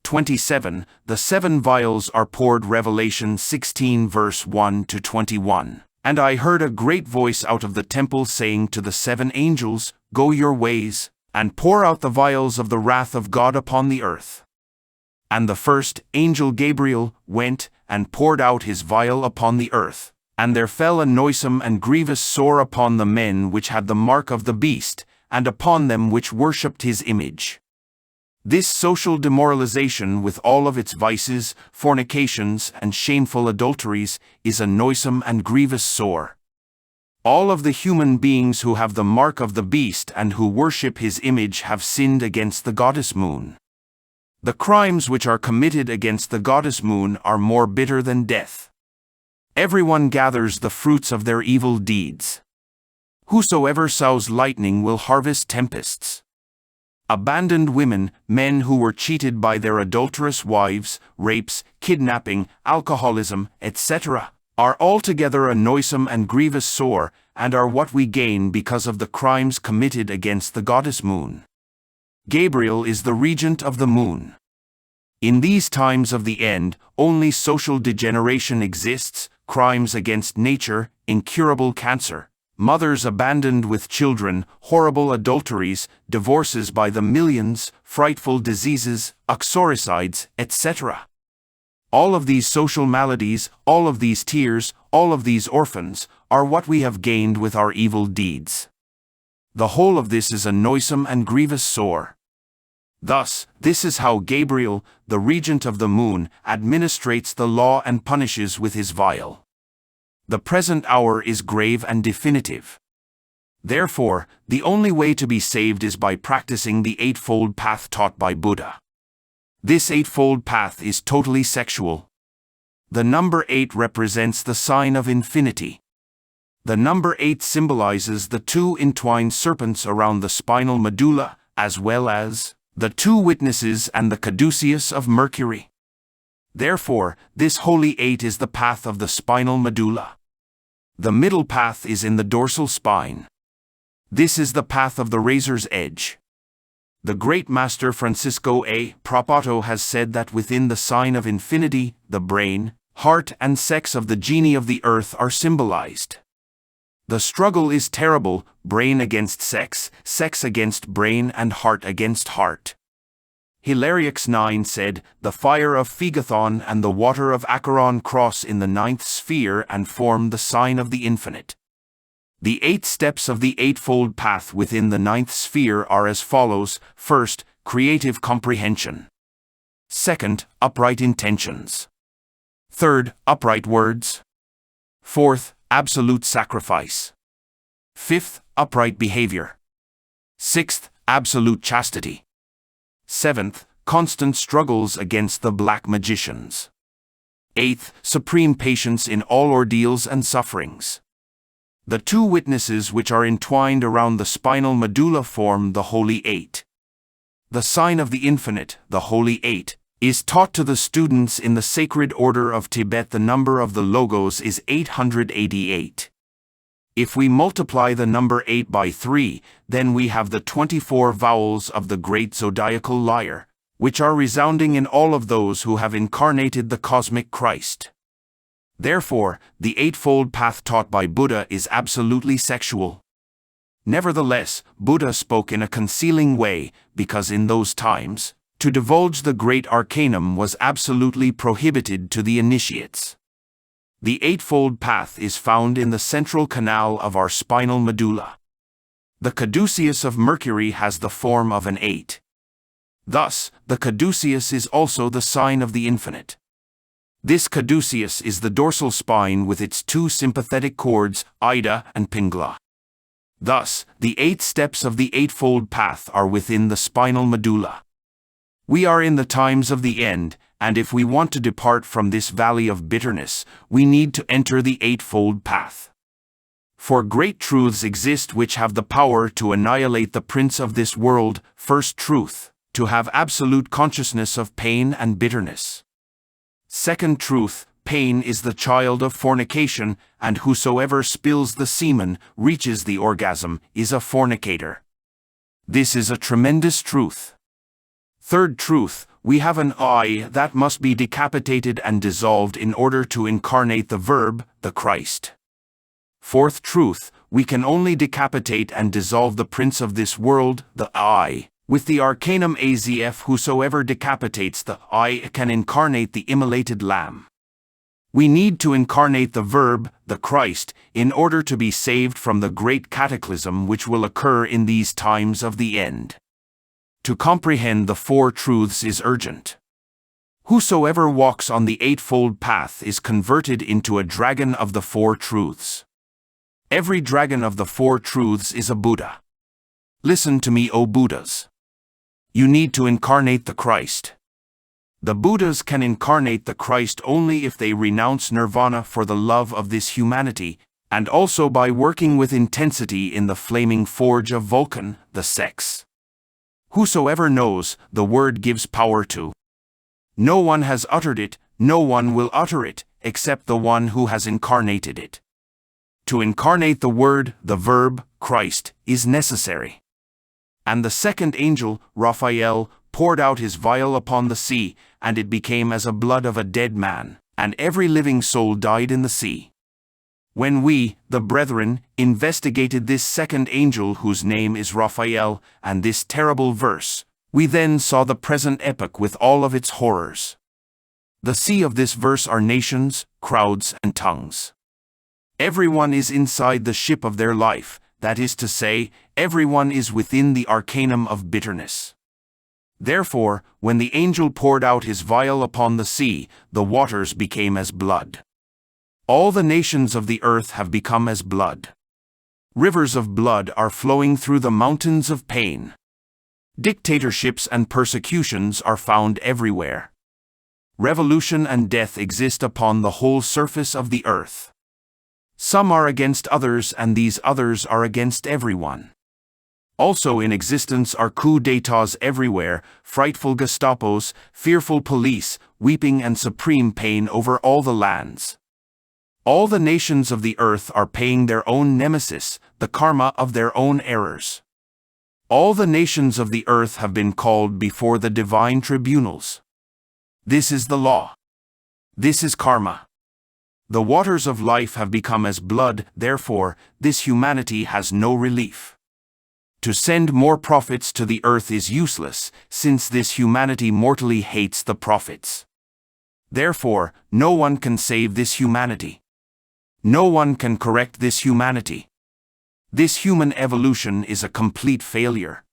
27, the 7 vials are poured. Revelation 16 verse 1 to 21. And I heard a great voice out of the temple saying to the 7 angels, Go your ways, and pour out the vials of the wrath of God upon the earth. And the first angel Gabriel went, and poured out his vial upon the earth. And there fell a noisome and grievous sore upon the men which had the mark of the beast, and upon them which worshipped his image. This social demoralization, with all of its vices, fornications, and shameful adulteries, is a noisome and grievous sore. All of the human beings who have the mark of the beast and who worship his image have sinned against the goddess moon. The crimes which are committed against the goddess moon are more bitter than death. Everyone gathers the fruits of their evil deeds. Whosoever sows lightning will harvest tempests. Abandoned women, men who were cheated by their adulterous wives, rapes, kidnapping, alcoholism, etc., are altogether a noisome and grievous sore, and are what we gain because of the crimes committed against the goddess moon. Gabriel is the regent of the moon. In these times of the end, only social degeneration exists, crimes against nature, incurable cancer, mothers abandoned with children, horrible adulteries, divorces by the millions, frightful diseases, uxoricides, etc. All of these social maladies, all of these tears, all of these orphans, are what we have gained with our evil deeds. The whole of this is a noisome and grievous sore. Thus, this is how Gabriel, the regent of the moon, administrates the law and punishes with his vial. The present hour is grave and definitive. Therefore, the only way to be saved is by practicing the eightfold path taught by Buddha. This eightfold path is totally sexual. The number 8 represents the sign of infinity. The number 8 symbolizes the 2 entwined serpents around the spinal medulla, as well as the 2 witnesses and the caduceus of Mercury. Therefore, this holy 8 is the path of the spinal medulla. The middle path is in the dorsal spine. This is the path of the razor's edge. The great master Francisco A. Propato has said that within the sign of infinity, the brain, heart and sex of the genie of the earth are symbolized. The struggle is terrible, brain against sex, sex against brain and heart against heart. Hilarious 9 said, The fire of Phegathon and the water of Acheron cross in the 9th sphere and form the sign of the infinite. The 8 steps of the eightfold path within the 9th sphere are as follows: first, creative comprehension. Second, upright intentions. Third, upright words. Fourth, absolute sacrifice. Fifth, upright behavior. Sixth, absolute chastity. Seventh, constant struggles against the black magicians. Eighth, supreme patience in all ordeals and sufferings. The 2 witnesses which are entwined around the spinal medulla form the Holy 8. The sign of the infinite, the Holy 8, is taught to the students in the Sacred Order of Tibet. The number of the logos is 888. If we multiply the number 8 by 3, then we have the 24 vowels of the great zodiacal lyre, which are resounding in all of those who have incarnated the cosmic Christ. Therefore, the eightfold path taught by Buddha is absolutely sexual. Nevertheless, Buddha spoke in a concealing way, because in those times, to divulge the great arcanum was absolutely prohibited to the initiates. The eightfold path is found in the central canal of our spinal medulla. The caduceus of Mercury has the form of an 8. Thus, the caduceus is also the sign of the infinite. This caduceus is the dorsal spine with its 2 sympathetic cords, Ida and Pingala. Thus, the 8 steps of the eightfold path are within the spinal medulla. We are in the times of the end, and if we want to depart from this valley of bitterness, we need to enter the eightfold path. For great truths exist which have the power to annihilate the prince of this world. First truth, to have absolute consciousness of pain and bitterness. Second truth, pain is the child of fornication, and whosoever spills the semen, reaches the orgasm, is a fornicator. This is a tremendous truth. Third truth, We have an I that must be decapitated and dissolved in order to incarnate the Verb, the Christ. Fourth truth, we can only decapitate and dissolve the prince of this world, the I. With the arcanum azf, whosoever decapitates the I can incarnate the immolated Lamb. We need to incarnate the Verb, the Christ, in order to be saved from the great cataclysm which will occur in these times of the end. To comprehend the four truths is urgent. Whosoever walks on the eightfold path is converted into a dragon of the four truths. Every dragon of the four truths is a Buddha. Listen to me, O Buddhas. You need to incarnate the Christ. The Buddhas can incarnate the Christ only if they renounce nirvana for the love of this humanity, and also by working with intensity in the flaming forge of Vulcan, the sex. Whosoever knows, the word gives power to. No one has uttered it, no one will utter it, except the one who has incarnated it. To incarnate the word, the Verb, Christ, is necessary. And the second angel, Raphael, poured out his vial upon the sea, and it became as a blood of a dead man, and every living soul died in the sea. When we, the brethren, investigated this second angel whose name is Raphael, and this terrible verse, we then saw the present epoch with all of its horrors. The sea of this verse are nations, crowds, and tongues. Everyone is inside the ship of their life, that is to say, everyone is within the arcanum of bitterness. Therefore, when the angel poured out his vial upon the sea, the waters became as blood. All the nations of the earth have become as blood. Rivers of blood are flowing through the mountains of pain. Dictatorships and persecutions are found everywhere. Revolution and death exist upon the whole surface of the earth. Some are against others, and these others are against everyone. Also in existence are coups d'états everywhere, frightful Gestapos, fearful police, weeping and supreme pain over all the lands. All the nations of the earth are paying their own nemesis, the karma of their own errors. All the nations of the earth have been called before the divine tribunals. This is the law. This is karma. The waters of life have become as blood, therefore, this humanity has no relief. To send more prophets to the earth is useless, since this humanity mortally hates the prophets. Therefore, no one can save this humanity. No one can correct this humanity. This human evolution is a complete failure.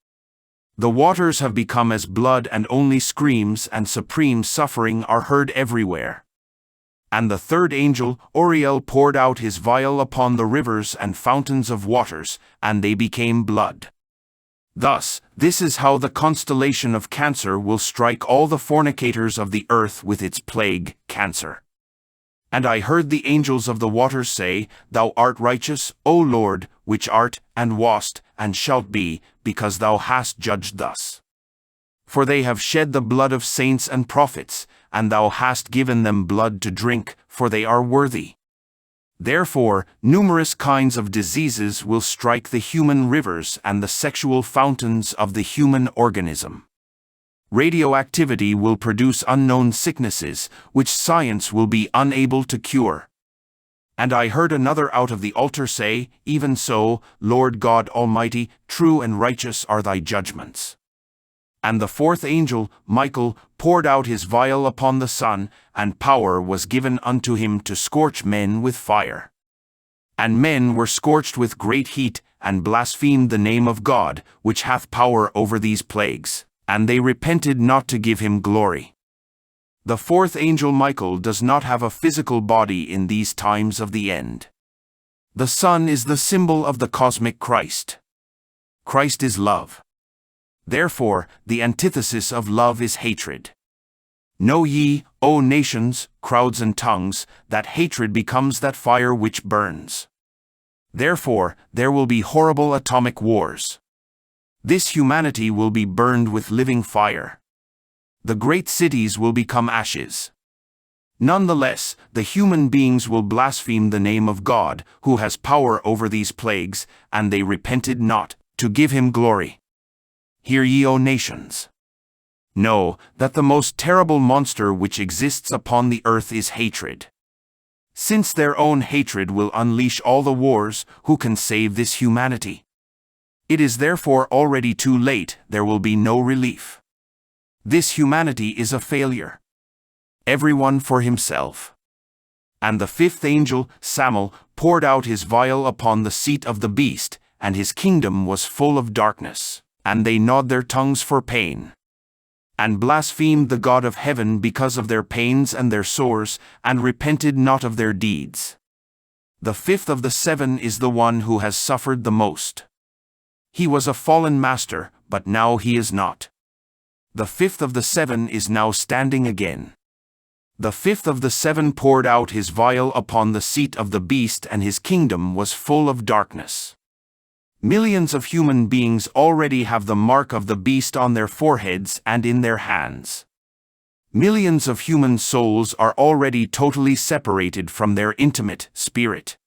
The waters have become as blood, and only screams and supreme suffering are heard everywhere. And the third angel, Uriel, poured out his vial upon the rivers and fountains of waters, and they became blood. Thus, this is how the constellation of Cancer will strike all the fornicators of the earth with its plague, Cancer. And I heard the angels of the waters say, Thou art righteous, O Lord, which art, and wast, and shalt be, because thou hast judged thus. For they have shed the blood of saints and prophets, and thou hast given them blood to drink, for they are worthy. Therefore, numerous kinds of diseases will strike the human rivers and the sexual fountains of the human organism. Radioactivity will produce unknown sicknesses, which science will be unable to cure. And I heard another out of the altar say, Even so, Lord God Almighty, true and righteous are thy judgments. And the fourth angel, Michael, poured out his vial upon the sun, and power was given unto him to scorch men with fire. And men were scorched with great heat, and blasphemed the name of God, which hath power over these plagues, and they repented not to give him glory. The fourth angel Michael does not have a physical body in these times of the end. The sun is the symbol of the cosmic Christ. Christ is love. Therefore, the antithesis of love is hatred. Know ye, O nations, crowds and tongues, that hatred becomes that fire which burns. Therefore, there will be horrible atomic wars. This humanity will be burned with living fire. The great cities will become ashes. Nonetheless, the human beings will blaspheme the name of God, who has power over these plagues, and they repented not, to give him glory. Hear ye, O nations. Know that the most terrible monster which exists upon the earth is hatred. Since their own hatred will unleash all the wars, who can save this humanity? It is therefore already too late, there will be no relief. This humanity is a failure. Everyone for himself. And the fifth angel, Samuel, poured out his vial upon the seat of the beast, and his kingdom was full of darkness, and they gnawed their tongues for pain, and blasphemed the God of heaven because of their pains and their sores, and repented not of their deeds. The fifth of the seven is the one who has suffered the most. He was a fallen master, but now he is not. The fifth of the seven is now standing again. The fifth of the seven poured out his vial upon the seat of the beast, and his kingdom was full of darkness. Millions of human beings already have the mark of the beast on their foreheads and in their hands. Millions of human souls are already totally separated from their intimate spirit.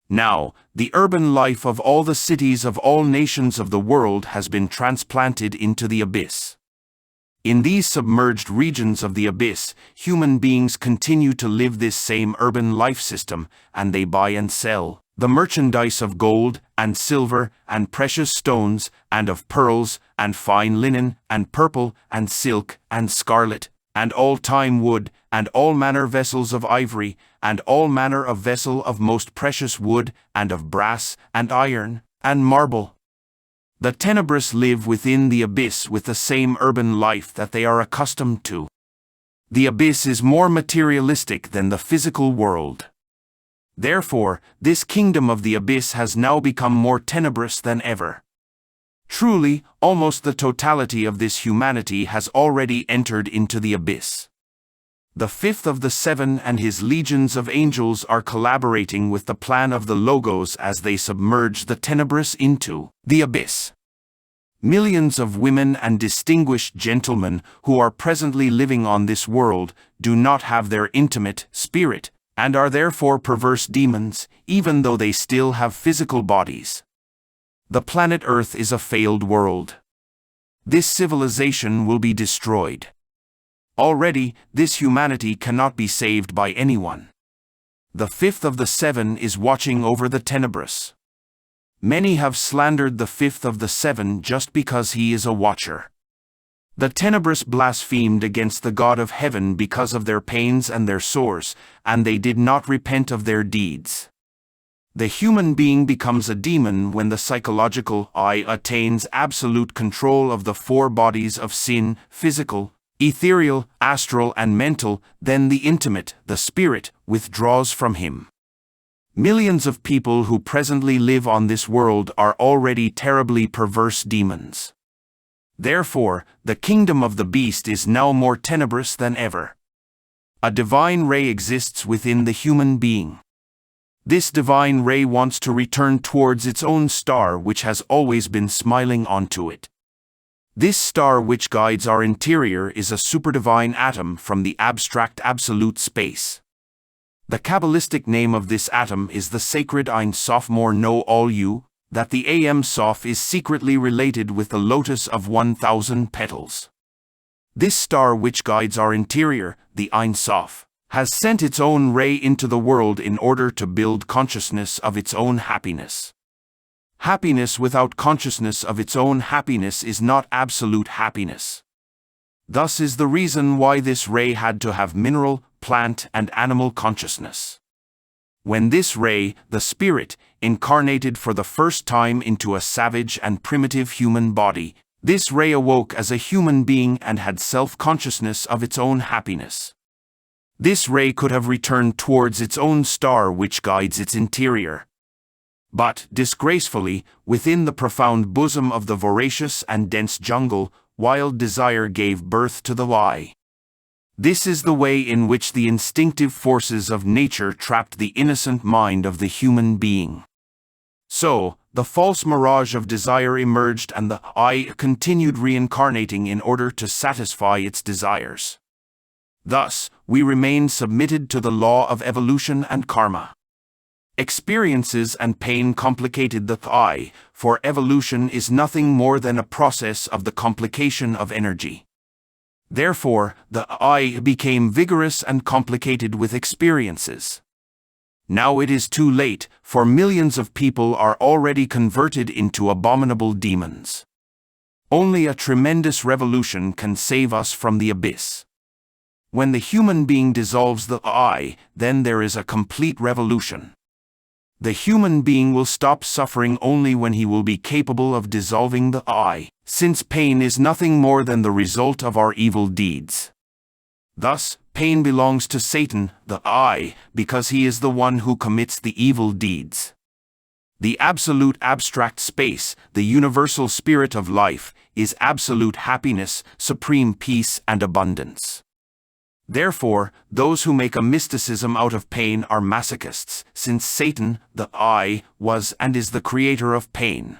Now, the urban life of all the cities of all nations of the world has been transplanted into the abyss. In these submerged regions of the abyss, human beings continue to live this same urban life system, and they buy and sell the merchandise of gold, and silver, and precious stones, and of pearls, and fine linen, and purple, and silk, and scarlet, and all time wood, and all manner vessels of ivory, and all manner of vessel of most precious wood, and of brass, and iron, and marble. The tenebrous live within the abyss with the same urban life that they are accustomed to. The abyss is more materialistic than the physical world. Therefore, this kingdom of the abyss has now become more tenebrous than ever. Truly, almost the totality of this humanity has already entered into the abyss. The fifth of the seven and his legions of angels are collaborating with the plan of the Logos as they submerge the tenebrous into the abyss. Millions of women and distinguished gentlemen who are presently living on this world do not have their intimate spirit, and are therefore perverse demons, even though they still have physical bodies. The planet Earth is a failed world. This civilization will be destroyed. Already, this humanity cannot be saved by anyone. The fifth of the seven is watching over the tenebrous. Many have slandered the fifth of the seven just because he is a watcher. The tenebrous blasphemed against the God of heaven because of their pains and their sores, and they did not repent of their deeds. The human being becomes a demon when the psychological I attains absolute control of the four bodies of sin, physical, ethereal, astral and mental, then the intimate, the spirit, withdraws from him. Millions of people who presently live on this world are already terribly perverse demons. Therefore, the kingdom of the beast is now more tenebrous than ever. A divine ray exists within the human being. This divine ray wants to return towards its own star which has always been smiling onto it. This star which guides our interior is a superdivine atom from the abstract absolute space. The Kabbalistic name of this atom is the sacred Ein Sof. More know all you that the Am Sof is secretly related with the lotus of 1,000 petals. This star which guides our interior, the Ein Sof, has sent its own ray into the world in order to build consciousness of its own happiness. Happiness without consciousness of its own happiness is not absolute happiness. Thus is the reason why this ray had to have mineral, plant and animal consciousness. When this ray, the spirit, incarnated for the first time into a savage and primitive human body, this ray awoke as a human being and had self-consciousness of its own happiness. This ray could have returned towards its own star which guides its interior. But, disgracefully, within the profound bosom of the voracious and dense jungle, wild desire gave birth to the lie. This is the way in which the instinctive forces of nature trapped the innocent mind of the human being. So, the false mirage of desire emerged and the I continued reincarnating in order to satisfy its desires. Thus, we remain submitted to the law of evolution and karma. Experiences and pain complicated the I, for evolution is nothing more than a process of the complication of energy. Therefore, the I became vigorous and complicated with experiences. Now it is too late, for millions of people are already converted into abominable demons. Only a tremendous revolution can save us from the abyss. When the human being dissolves the I, then there is a complete revolution. The human being will stop suffering only when he will be capable of dissolving the I, since pain is nothing more than the result of our evil deeds. Thus, pain belongs to Satan, the I, because he is the one who commits the evil deeds. The absolute abstract space, the universal spirit of life, is absolute happiness, supreme peace and abundance. Therefore, those who make a mysticism out of pain are masochists, since Satan, the I, was and is the creator of pain.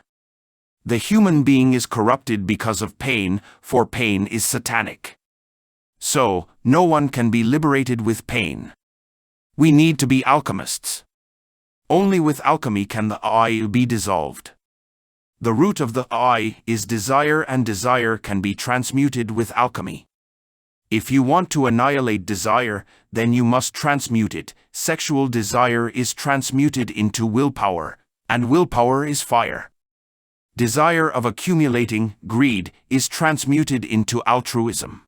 The human being is corrupted because of pain, for pain is satanic. So, no one can be liberated with pain. We need to be alchemists. Only with alchemy can the I be dissolved. The root of the I is desire, and desire can be transmuted with alchemy. If you want to annihilate desire, then you must transmute it. Sexual desire is transmuted into willpower, and willpower is fire. Desire of accumulating, greed, is transmuted into altruism.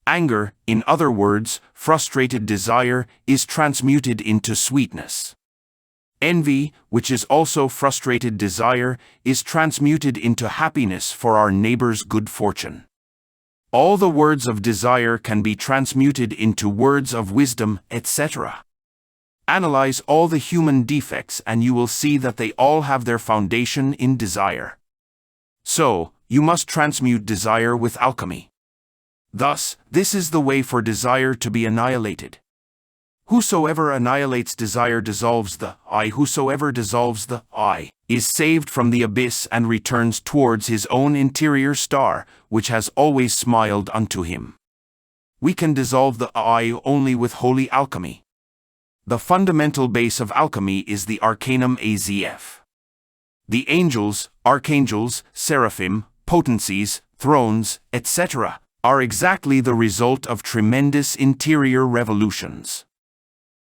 Anger, in other words, frustrated desire, is transmuted into sweetness. Envy, which is also frustrated desire, is transmuted into happiness for our neighbor's good fortune. All the words of desire can be transmuted into words of wisdom, etc. Analyze all the human defects and you will see that they all have their foundation in desire. So, you must transmute desire with alchemy. Thus, this is the way for desire to be annihilated. Whosoever annihilates desire dissolves the I. Whosoever dissolves the I is saved from the abyss and returns towards his own interior star, which has always smiled unto him. We can dissolve the I only with holy alchemy. The fundamental base of alchemy is the arcanum azf. The angels, archangels, seraphim, potencies, thrones, etc., are exactly the result of tremendous interior revolutions.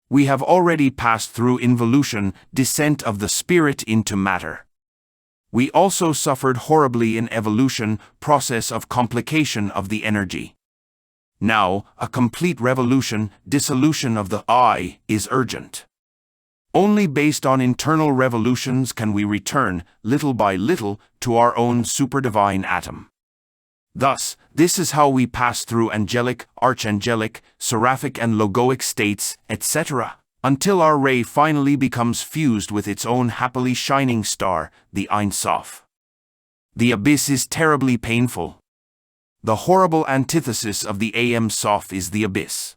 We have already passed through involution, descent of the spirit into matter. We also suffered horribly in evolution, process of complication of the energy. Now, a complete revolution, dissolution of the I, is urgent. Only based on internal revolutions can we return, little by little, to our own superdivine atom. Thus, this is how we pass through angelic, archangelic, seraphic and logoic states, etc., until our ray finally becomes fused with its own happily shining star, the Ein Sof. The abyss is terribly painful. The horrible antithesis of the Am Sof is the abyss.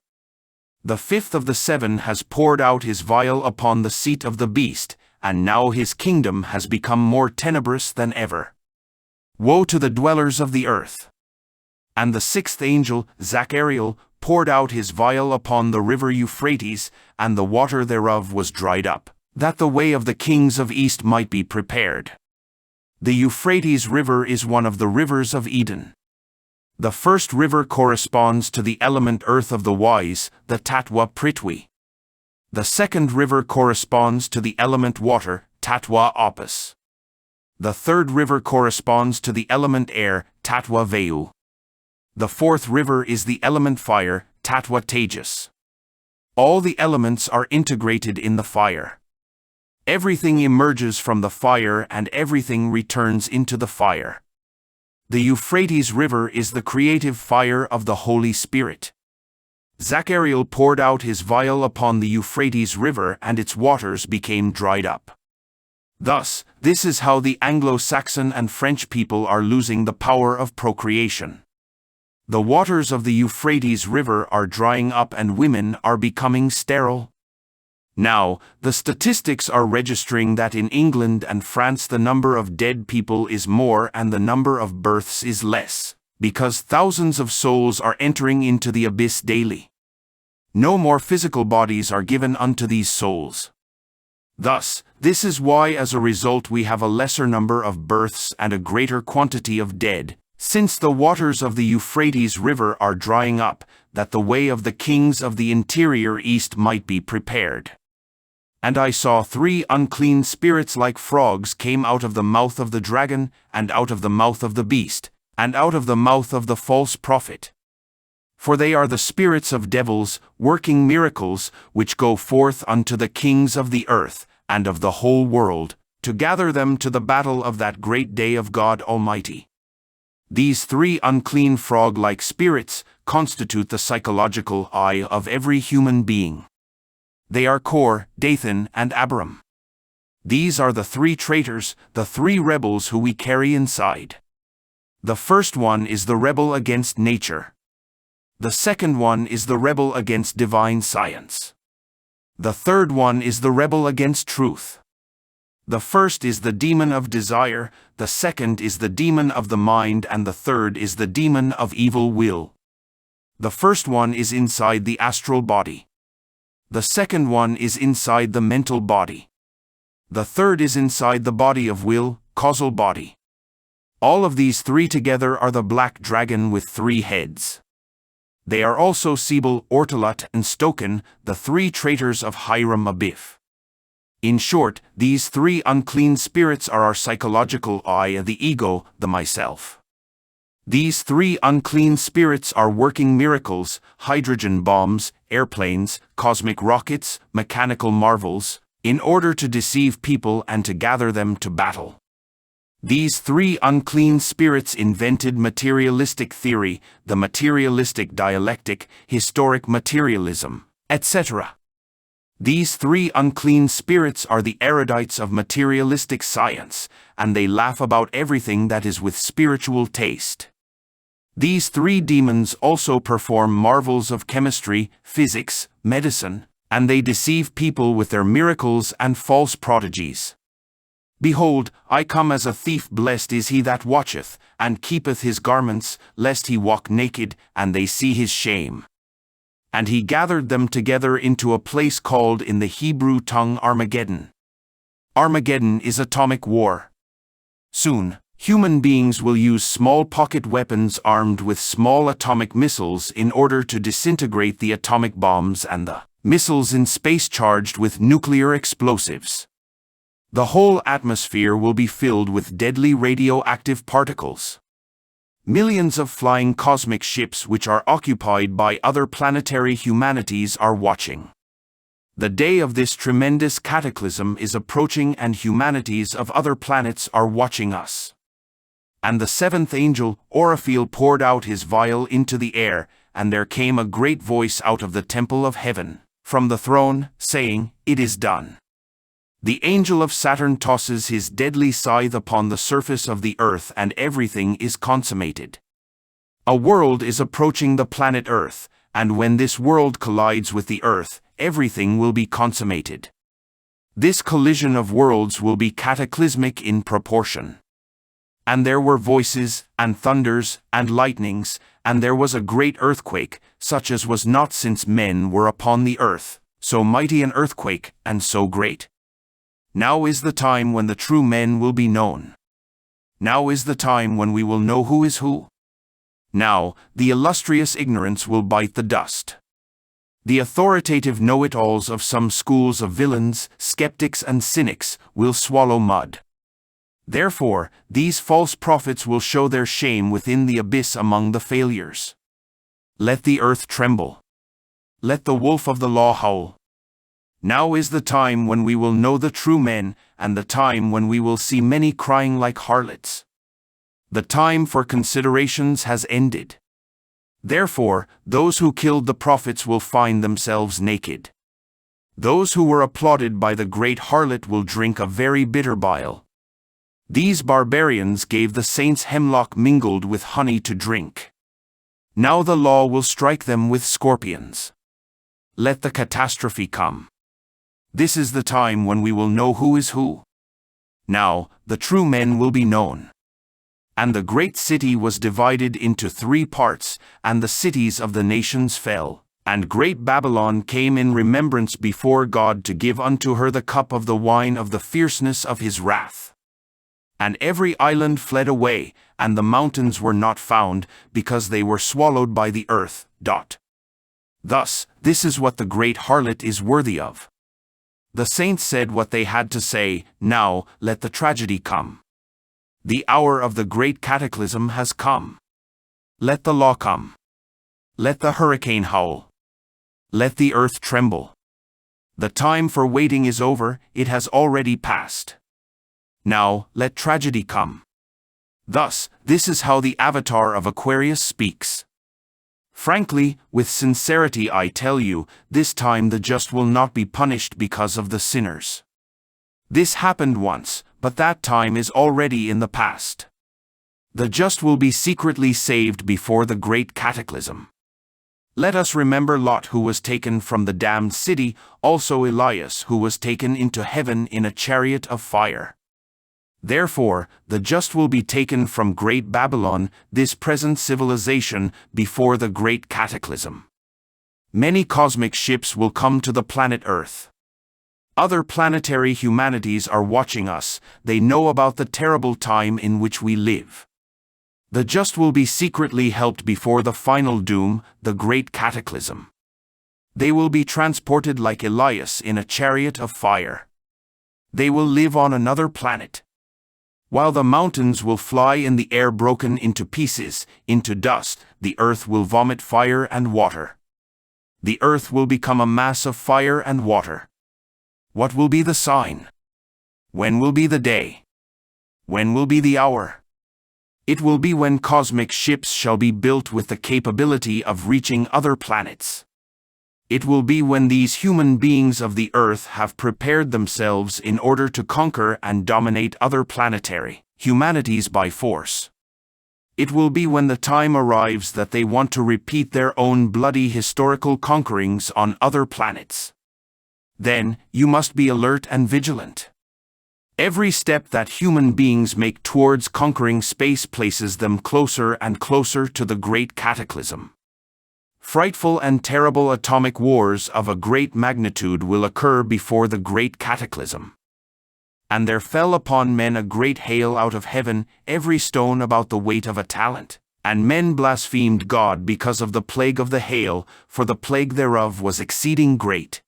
The fifth of the seven has poured out his vial upon the seat of the beast, and now his kingdom has become more tenebrous than ever. Woe to the dwellers of the earth! And the sixth angel, Zachariel, poured out his vial upon the river Euphrates, and the water thereof was dried up, that the way of the kings of East might be prepared. The Euphrates River is one of the rivers of Eden. The first river corresponds to the element earth of the wise, the Tatwa Prithvi. The second river corresponds to the element water, Tatwa Opus. The third river corresponds to the element air, Tatwa Vayu. The fourth river is the element fire, Tatwa Tejas. All the elements are integrated in the fire. Everything emerges from the fire and everything returns into the fire. The Euphrates River is the creative fire of the Holy Spirit. Zachariel poured out his vial upon the Euphrates River and its waters became dried up. Thus, this is how the Anglo-Saxon and French people are losing the power of procreation. The waters of the Euphrates River are drying up and women are becoming sterile. Now, the statistics are registering that in England and France the number of dead people is more and the number of births is less, because thousands of souls are entering into the abyss daily. No more physical bodies are given unto these souls. Thus, this is why as a result we have a lesser number of births and a greater quantity of dead, since the waters of the Euphrates River are drying up, that the way of the kings of the interior east might be prepared. And I saw 3 unclean spirits like frogs came out of the mouth of the dragon, and out of the mouth of the beast, and out of the mouth of the false prophet. For they are the spirits of devils, working miracles, which go forth unto the kings of the earth, and of the whole world, to gather them to the battle of that great day of God Almighty. These 3 unclean frog-like spirits constitute the psychological eye of every human being. They are Kor, Dathan, and Abiram. These are the 3 traitors, the 3 rebels who we carry inside. The first one is the rebel against nature. The second one is the rebel against divine science. The third one is the rebel against truth. The first is the demon of desire, the second is the demon of the mind, and the third is the demon of evil will. The first one is inside the astral body. The second one is inside the mental body. The third is inside the body of will, causal body. All of these 3 together are the black dragon with 3 heads. They are also Sebel, Ortalut, and Stoken, the 3 traitors of Hiram Abiff. In short, these 3 unclean spirits are our psychological I, the ego, the myself. These 3 unclean spirits are working miracles, hydrogen bombs, airplanes, cosmic rockets, mechanical marvels, in order to deceive people and to gather them to battle. These 3 unclean spirits invented materialistic theory, the materialistic dialectic, historic materialism, etc. These 3 unclean spirits are the erudites of materialistic science, and they laugh about everything that is with spiritual taste. These 3 demons also perform marvels of chemistry, physics, medicine, and they deceive people with their miracles and false prodigies. Behold, I come as a thief. Blessed is he that watcheth, and keepeth his garments, lest he walk naked, and they see his shame. And he gathered them together into a place called in the Hebrew tongue Armageddon. Armageddon is atomic war. Soon, human beings will use small pocket weapons armed with small atomic missiles in order to disintegrate the atomic bombs and the missiles in space charged with nuclear explosives. The whole atmosphere will be filled with deadly radioactive particles. Millions of flying cosmic ships which are occupied by other planetary humanities are watching. The day of this tremendous cataclysm is approaching, and humanities of other planets are watching us. And the 7th angel, Oraphel, poured out his vial into the air, and there came a great voice out of the temple of heaven, from the throne, saying, It is done. The angel of Saturn tosses his deadly scythe upon the surface of the earth, and everything is consummated. A world is approaching the planet Earth, and when this world collides with the earth, everything will be consummated. This collision of worlds will be cataclysmic in proportion. And there were voices, and thunders, and lightnings, and there was a great earthquake, such as was not since men were upon the earth, so mighty an earthquake, and so great. Now is the time when the true men will be known. Now is the time when we will know who is who. Now, the illustrious ignorance will bite the dust. The authoritative know-it-alls of some schools of villains, skeptics and cynics, will swallow mud. Therefore, these false prophets will show their shame within the abyss among the failures. Let the earth tremble. Let the wolf of the law howl. Now is the time when we will know the true men, and the time when we will see many crying like harlots. The time for considerations has ended. Therefore, those who killed the prophets will find themselves naked. Those who were applauded by the great harlot will drink a very bitter bile. These barbarians gave the saints hemlock mingled with honey to drink. Now the law will strike them with scorpions. Let the catastrophe come. This is the time when we will know who is who. Now, the true men will be known. And the great city was divided into 3 parts, and the cities of the nations fell. And great Babylon came in remembrance before God to give unto her the cup of the wine of the fierceness of his wrath. And every island fled away, and the mountains were not found, because they were swallowed by the earth. Thus, this is what the great harlot is worthy of. The saints said what they had to say. Now, let the tragedy come. The hour of the great cataclysm has come. Let the law come. Let the hurricane howl. Let the earth tremble. The time for waiting is over, it has already passed. Now, let tragedy come. Thus, this is how the avatar of Aquarius speaks. Frankly, with sincerity I tell you, this time the just will not be punished because of the sinners. This happened once, but that time is already in the past. The just will be secretly saved before the great cataclysm. Let us remember Lot, who was taken from the damned city, also Elias, who was taken into heaven in a chariot of fire. Therefore, the just will be taken from great Babylon, this present civilization, before the great cataclysm. Many cosmic ships will come to the planet Earth. Other planetary humanities are watching us, they know about the terrible time in which we live. The just will be secretly helped before the final doom, the great cataclysm. They will be transported like Elias in a chariot of fire. They will live on another planet. While the mountains will fly in the air broken into pieces, into dust, the earth will vomit fire and water. The earth will become a mass of fire and water. What will be the sign? When will be the day? When will be the hour? It will be when cosmic ships shall be built with the capability of reaching other planets. It will be when these human beings of the earth have prepared themselves in order to conquer and dominate other planetary humanities by force. It will be when the time arrives that they want to repeat their own bloody historical conquerings on other planets. Then, you must be alert and vigilant. Every step that human beings make towards conquering space places them closer and closer to the great cataclysm. Frightful and terrible atomic wars of a great magnitude will occur before the great cataclysm. And there fell upon men a great hail out of heaven, every stone about the weight of a talent. And men blasphemed God because of the plague of the hail, for the plague thereof was exceeding great.